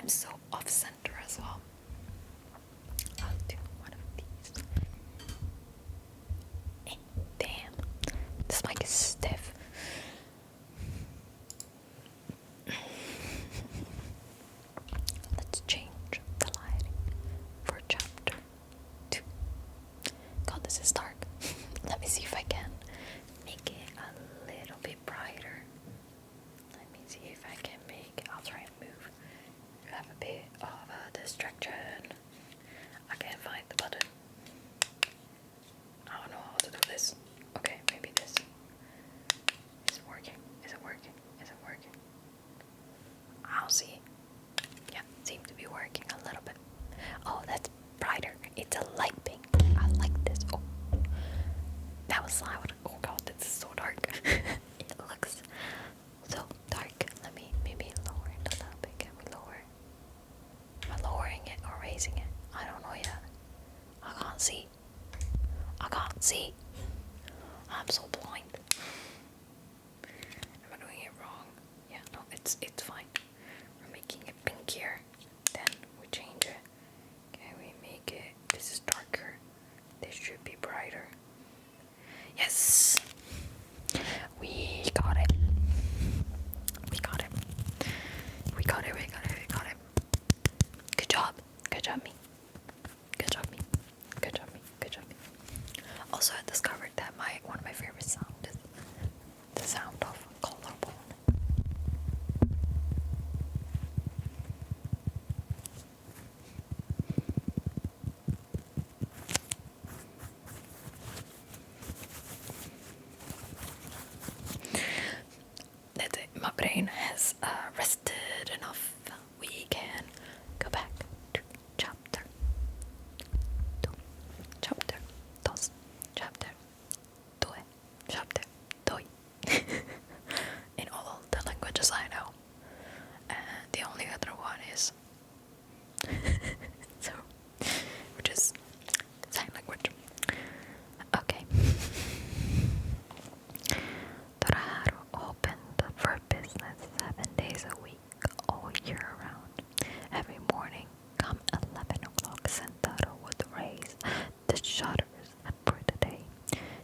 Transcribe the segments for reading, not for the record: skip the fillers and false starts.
I'm so off center as well. I'll do one of these. Damn, this mic is stiff. Let's change the lighting for chapter 2. God, this is dark. Let me see if I can make it a little bit brighter. Let me see if I can make it. I'll try and move. You have a bit of a distraction. I can't find the button. I don't know how to do this. Okay, maybe this. Is it working? Is it working? Is it working? I'll see. Yeah, seems to be working a little bit. Oh, that's brighter. It's a light pink. I like this. Oh, that was loud. Oh god, this is so dark. It looks so dark. Let me maybe lower it a little bit. Can we lower it? Am I lowering it or raising it? I don't know yet. I can't see. I can't see. I'm so blind. Am I doing it wrong? Yeah, no, it's fine. We're making it pinkier. Then we change it. Can we make it? This is darker. This should be brighter. Yes! We got it. We got it. We got it. We got it. We got it. Good job. Good job, me. Good job, me. Good job, me. Good job, me. Also, I discovered that one of my favorite sounds is the sound of collarbone. That's it. My brain has rested enough. We can go back to chapter 2. Chapter 2. Chapter 2. Chapter 2. In all the languages I know. And the only other one is so, which is sign language. Okay. Toraharu opened for business 7 days a week, all year round. Every morning, come 11 o'clock, Sentaro would raise the shutters for the day.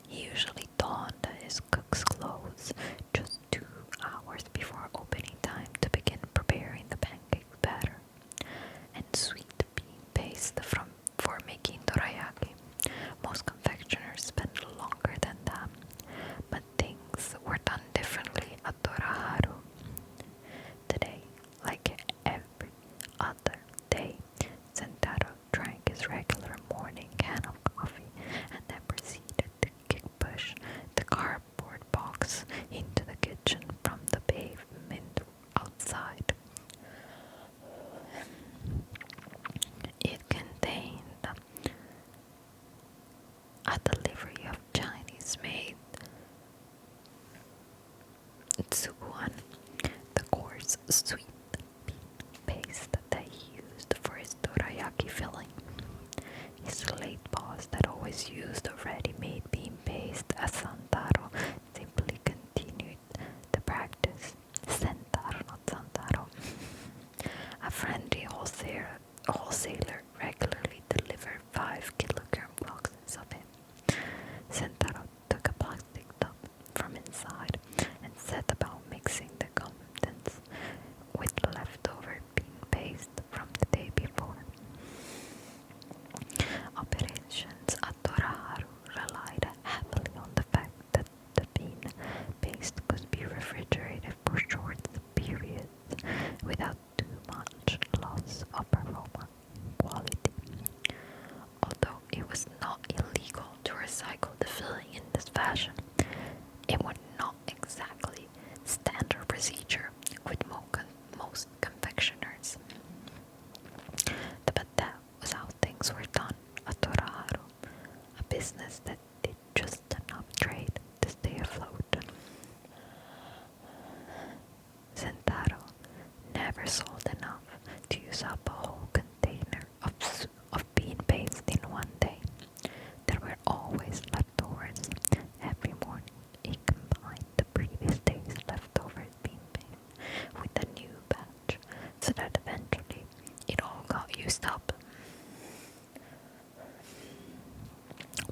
He usually donned his cook's clothes just 2 hours before opening time to begin preparing the pancake batter and sweet bean paste for making dorayaki. Most confectioners spend longer than that, but things were done differently at Toraharu. Today, like every other day, Sentaro drank his regular morning can of coffee and then proceeded to push the cardboard box into the kitchen from the pavement outside. It contained a delivery of Chinese-made tsuguan, the coarse sweet bean paste that he used for his dorayaki filling. His late boss that always used a ready-made bean paste as Santaro simply continued the practice. Sentaro, not Santaro. A friendly wholesaler regularly delivered 5-kilogram boxes of it. Sentaro took a plastic tub from inside and set about mixing the contents with leftover bean paste from the day before. Operations at Toraharu relied heavily on the fact that the bean paste could be refrigerated for short periods without too much loss of aroma quality. Although it was not illegal to recycle the filling in this fashion, it was not exactly standard procedure with most confectioners. But that was how things were done at Toraharu, a business that did just enough trade to stay afloat. Sentaro never sold enough to use up a whole container of bean paste in one day. There were always leftovers. Every morning, he combined the previous day's leftover bean paste with a new batch, so that eventually to stop.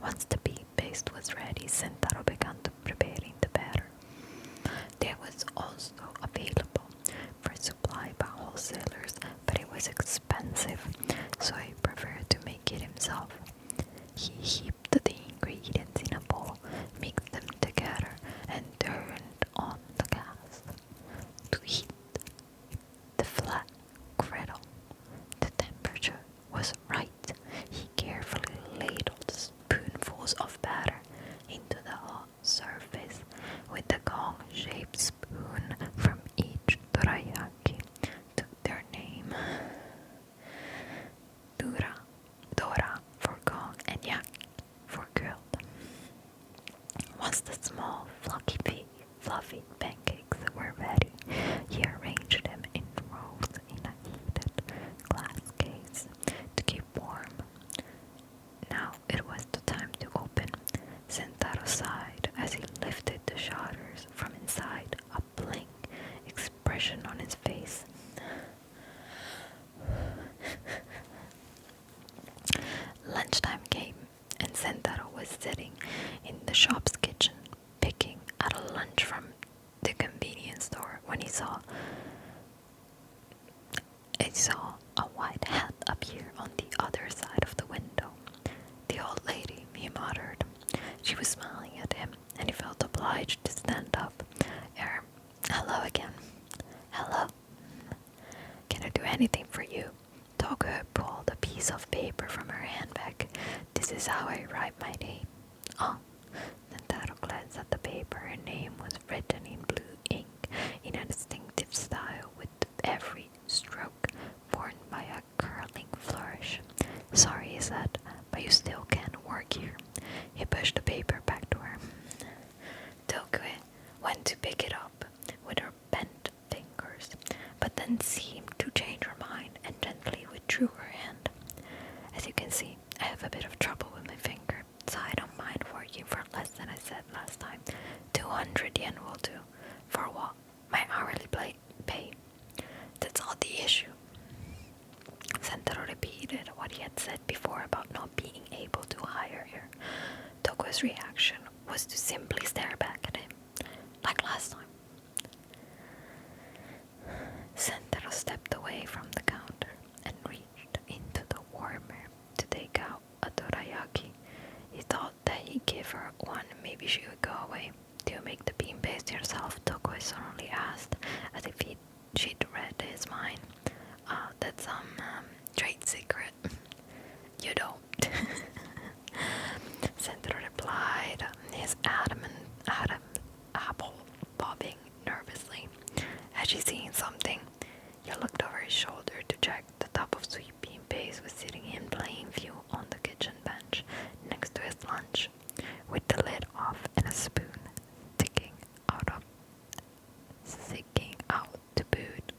Once the bean paste was ready, Sentaro began to preparing the batter. There was also available for supply by wholesalers, but it was expensive, so he preferred to make it himself. He heaped the ingredients in a bowl, mixed them together, and turned on the gas to heat the flat griddle. The temperature was right. He carefully ladled spoonfuls of batter into the hot surface with the gong-shaped spoon from each dorayaki took their name. Dora for gong and yaki for grilled. Once the small fluffy pancakes were ready, he arranged them in rows in a heated glass case to keep warm. Now it was the time to open. Sentaro sighed as he lifted the shutters from inside, a blank expression on his face. Lunchtime came, and Sentaro was sitting in the shop's kitchen, picking at a lunch from the convenience store when he saw a white hat appear on the other side of the window. The old lady, he muttered. She was smiling at him, and he felt obliged to stand up. Hello again. Hello. Can I do anything for you? Togo pulled a piece of paper from her handbag. This is how I write my name. Oh. Sentaro glanced at the paper. Her name was written in blue ink in a distinctive style, with every stroke borne by a curling flourish. Sorry, he said, but you still can't work here. He pushed the paper back to her. Togue went to pick it up with her bent fingers, but then seemed to change her mind and gently withdrew her hand. As you can see, I have a bit of trouble with my finger, so I don't mind working for less than I said last time. 200 yen will do. For what? My hourly pay. That's not the issue. Sentaro repeated what he had said before about not being able to hire her. Toko's reaction was to simply stare back at him, like last time. Sentaro stepped away from the counter and reached into the warmer to take out a dorayaki. He thought that he'd give her one, maybe she would go away. Do you make the bean paste yourself? Toko suddenly asked, as if she'd read his mind. That's some trade secret. You don't. Sentaro replied, his apple bobbing nervously. Had she seen something? He looked over his shoulder to check. The top of sweet bean paste was sitting in plain view on the kitchen bench next to his lunch, with the lid off and a spoon sticking out to boot.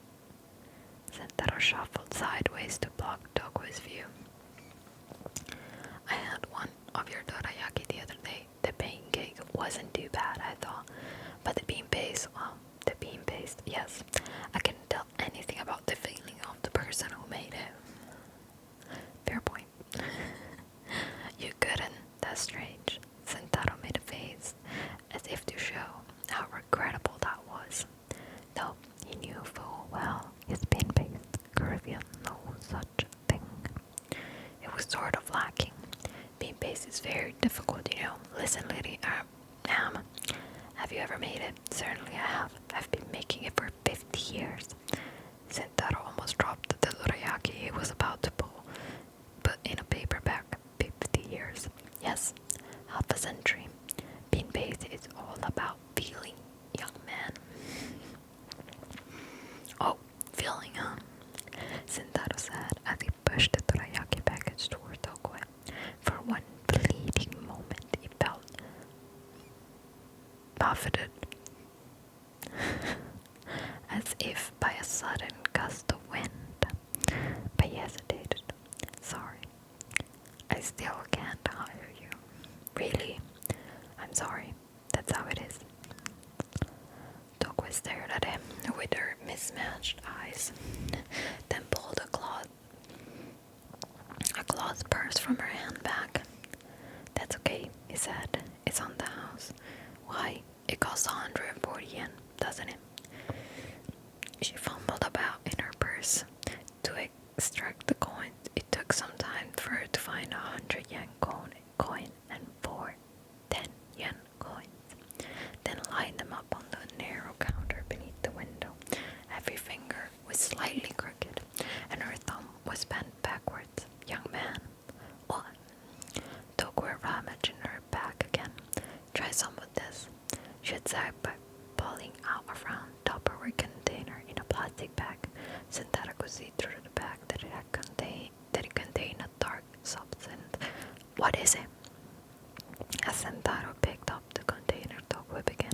Sentaro shuffled sideways to block Toko's view. I had one of your dorayaki the other day. The pancake wasn't too bad, I thought, but the bean paste, yes. I couldn't tell anything about the feeling of the person who made it. Fair point. You couldn't? That's strange. Sentaro made a face, as if to show how regrettable that was. Though he knew full well his bean-based Caribbean no such thing. It was sort of lacking. Bean-paste is very difficult, you know. Listen, lady, have you ever made it? Certainly I have. I've been making it for 50 years. Sentaro almost dropped the dorayaki he was about to put in a paper bag. 50 years. Yes, half a century. Bean paste is all about feeling, young man. Oh, feeling, huh? Sentaro said as he pushed the dorayaki package toward Tokoe. For one fleeting moment, he felt buffeted, as if by a sudden gust of wind. But he hesitated. Sorry, I still can't hire you. Really? I'm sorry. That's how it is. Tokoe stared at him with her mismatched eyes, then pulled a cloth saw the purse from her handbag. That's okay, he said. It's on the house. Why? It costs 140 yen, doesn't it? She fumbled about in her purse to extract the coins. It took some time for her to find a 100 yen coin and 4 10 yen coins. Then lined them up on the narrow counter beneath the window. Every finger was slightly crooked, and her thumb was bent backwards. Young man, what? Took her rummage in her bag again. Try some of this, she had said by pulling out a round Tupperware container in a plastic bag. Sentara could see through the bag that it contained a dark substance. What is it? As Sentaro picked up the container, Tokwe began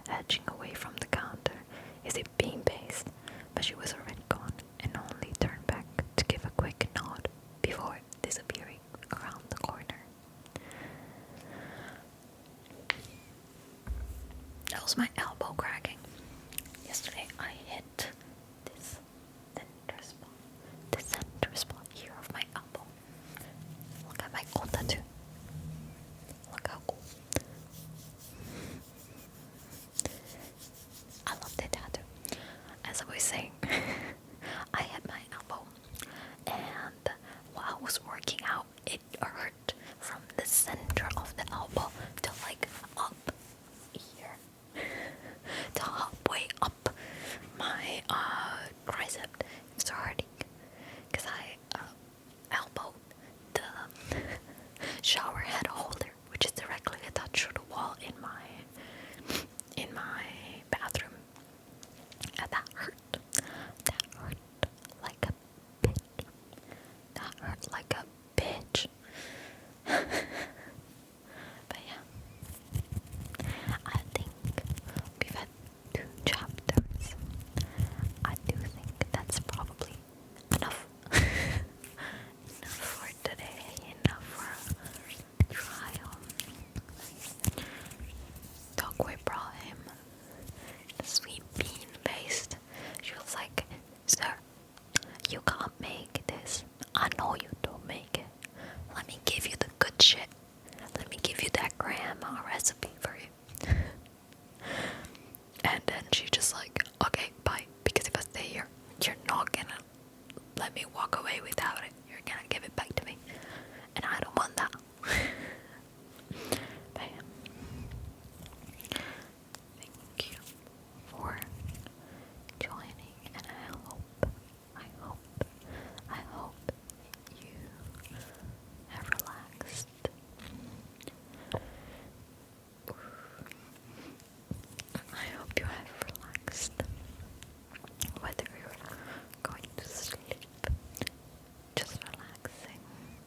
edging away from the counter. Is it bean paste? But she was already gone, and only turned back to give a quick nod before disappearing around the corner. That was my elbow cracking. Yesterday I hit this center spot here of my elbow. Look at my cool tattoo. Look how cool. I love that tattoo. As I was saying, I hit my elbow, and while I was working out, it hurt from the center of the elbow to like up here, to halfway up my tricep. It's hurting because I elbowed the shower head holder, which is directly attached to the wall in my bathroom, and that hurt. That hurt like a bitch. That hurt like a bitch. But yeah, I think we've had 2 chapters. I do think that's probably enough. Enough for today. Enough for a trial. Tokwe brought him the sweet bean paste. She was like, "Sir, you can't make this. I know you don't make it. Let me give you the good shit. Let me give you that grandma recipe for you." And then she just like, "Okay, bye. Because if I stay here, you're not gonna let me walk away without it. You're gonna give it back to me. And I don't want that." But yeah. Thank you for joining, and I hope you have relaxed. I hope you have relaxed. Whether you're going to sleep, just relaxing,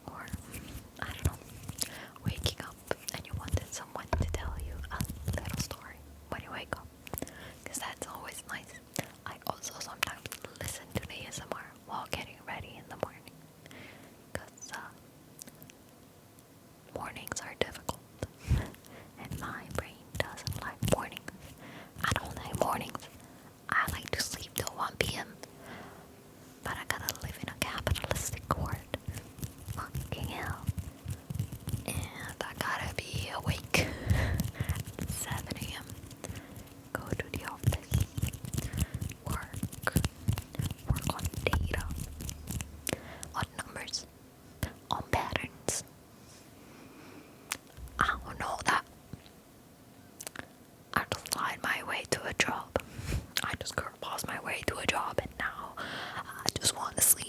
or I don't know, waking up and you wanted someone to tell you a little story when you wake up, because that's always nice. I also sometimes listen to the ASMR while getting ready in the morning, because mornings are difficult, and my brain doesn't like mornings. I don't like mornings. I like to sleep till 1 p.m. But I gotta live in a capitalistic world. Fucking hell. And I gotta be awake at 7 a.m. Go to the office. Work on data. On numbers. On patterns. I don't know that. I just lied my way to a job. I just curl my way to a job, and now I just want to sleep.